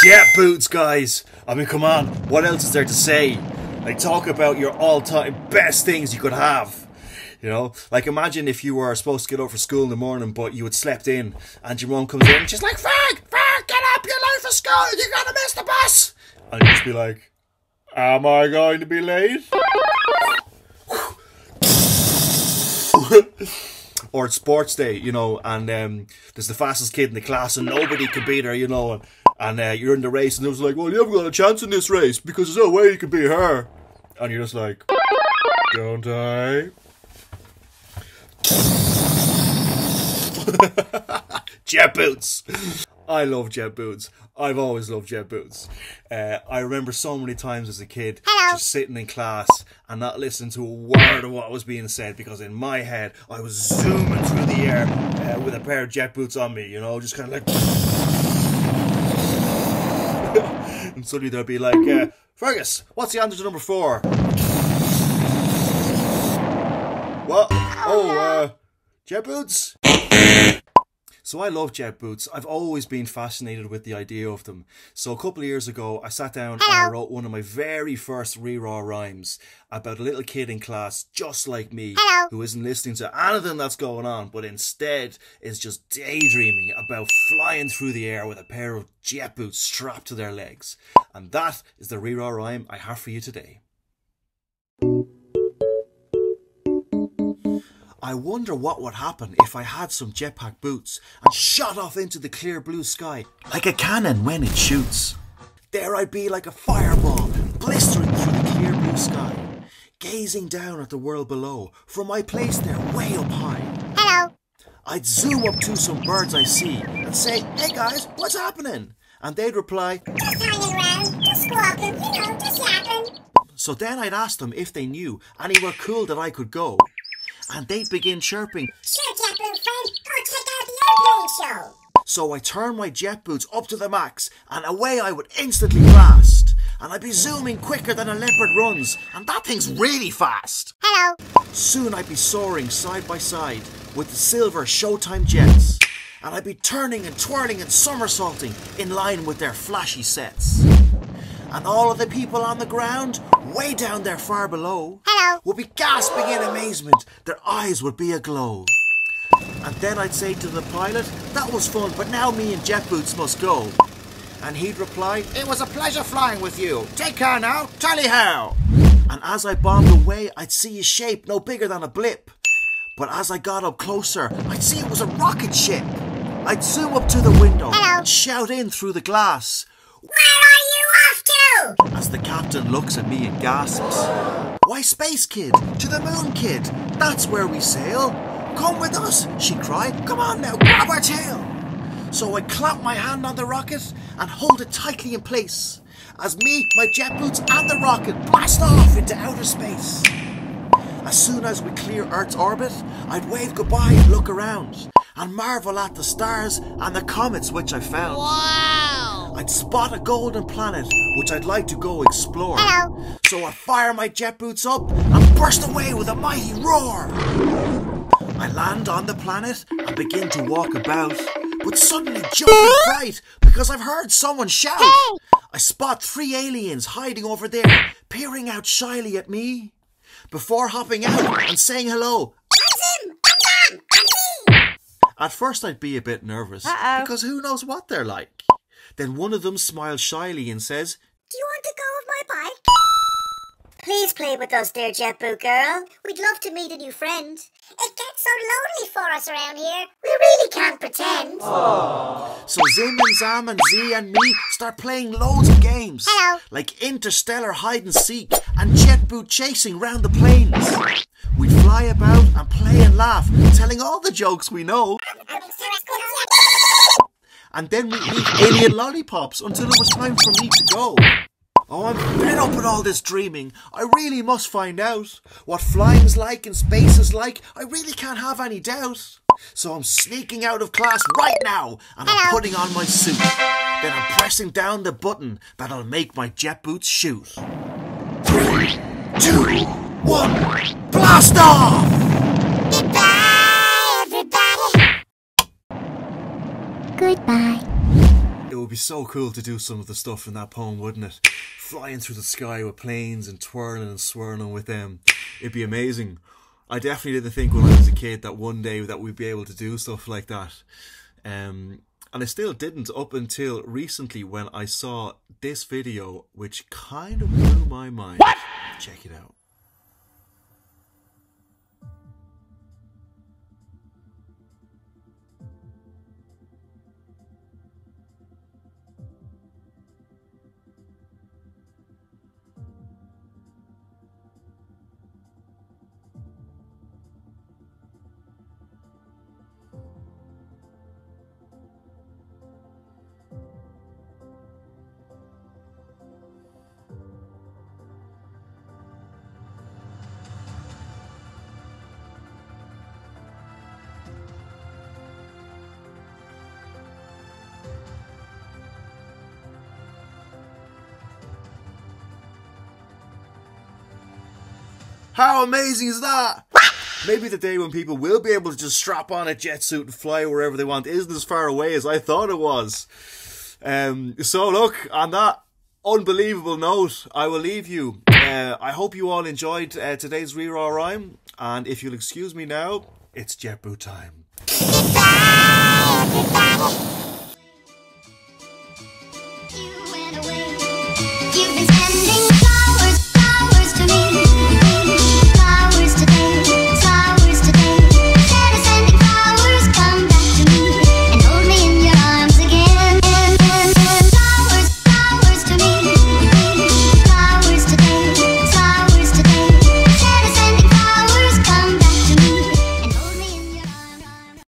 Jet boots, guys. I mean, come on. What else is there to say? Like, talk about your all-time best things you could have. You know, like imagine if you were supposed to get up for school in the morning, but you had slept in, and your mum comes in and she's like, Frank, get up, you're late for school, you're gonna miss the bus. And you just be like, am I going to be late? Or it's sports day, you know, and there's the fastest kid in the class and nobody can beat her, you know, and you're in the race and it was like, well, you haven't got a chance in this race because there's no way you can beat her. And you're just like, don't I? Jet boots. I love jet boots. I've always loved jet boots. I remember so many times as a kid just sitting in class and not listening to a word of what was being said because in my head I was zooming through the air with a pair of jet boots on me, you know, just kind of like and suddenly there'd be like, Fergus, what's the answer to number 4? What? Oh, jet boots? So I love jet boots. I've always been fascinated with the idea of them. So a couple of years ago, I sat down and I wrote one of my very first RíRá rhymes about a little kid in class just like me who isn't listening to anything that's going on, but instead is just daydreaming about flying through the air with a pair of jet boots strapped to their legs. And that is the RíRá rhyme I have for you today. I wonder what would happen if I had some jetpack boots and shot off into the clear blue sky like a cannon when it shoots. There I'd be like a fireball blistering through the clear blue sky, gazing down at the world below from my place there way up high. Hello. I'd zoom up to some birds I see and say, hey guys, what's happening? And they'd reply, just hanging around, just squawking, you know, just yapping. So then I'd ask them if they knew anywhere cool that I could go. And they'd begin chirping, sure, jet boot friend, go check out the airplane show. So I turned my jet boots up to the max and away I would instantly blast. And I'd be zooming quicker than a leopard runs, and that thing's really fast. Hello. Soon I'd be soaring side by side with the silver Showtime jets. And I'd be turning and twirling and somersaulting in line with their flashy sets. And all of the people on the ground, way down there far below, would be gasping in amazement. Their eyes would be aglow. And then I'd say to the pilot, that was fun, but now me and jet boots must go. And he'd reply, it was a pleasure flying with you. Take care now, tally how. And as I bombed away, I'd see a shape no bigger than a blip. But as I got up closer, I'd see it was a rocket ship. I'd zoom up to the window and shout in through the glass, where are you off to? As the captain looks at me and gasps, why Space Kid, to the Moon Kid, that's where we sail. Come with us, she cried, come on now, grab our tail. So I clap my hand on the rocket and hold it tightly in place as me, my jet boots and the rocket blast off into outer space. As soon as we clear Earth's orbit, I'd wave goodbye and look around and marvel at the stars and the comets which I found. Wow! I'd spot a golden planet which I'd like to go explore. Hello. So I fire my jet boots up and burst away with a mighty roar. I land on the planet and begin to walk about, but suddenly jump in fright because I've heard someone shout. Hey! I spot 3 aliens hiding over there, peering out shyly at me, before hopping out and saying hello. I'm Zim! I'm Sam! I'm me! At first I'd be a bit nervous, because who knows what they're like. Then one of them smiles shyly and says, do you want to go with my bike? Please play with us, dear jet boot girl. We'd love to meet a new friend. It gets so lonely for us around here. We really can't pretend. Aww. So Zim and Zam and Z and me start playing loads of games. Hello. Like interstellar hide and seek and jet boot chasing round the planes. We'd fly about and play and laugh, telling all the jokes we know. And then we'd eat alien lollipops until it was time for me to go. Oh, I'm fed up with all this dreaming. I really must find out what flying's like and space is like. I really can't have any doubt. So I'm sneaking out of class right now and I'm putting on my suit. Then I'm pressing down the button that'll make my jet boots shoot. 3, 2, 1, blast off! Goodbye, everybody. Goodbye. It would be so cool to do some of the stuff in that poem, wouldn't it? Flying through the sky with planes and twirling and swirling with them. It'd be amazing. I definitely didn't think when I was a kid that one day that we'd be able to do stuff like that. And I still didn't up until recently when I saw this video, which kind of blew my mind. What? Check it out. How amazing is that? Maybe the day when people will be able to just strap on a jet suit and fly wherever they want isn't as far away as I thought it was. So look, on that unbelievable note, I will leave you. I hope you all enjoyed today's RíRá rhyme, and if you'll excuse me now, it's jet boot time. You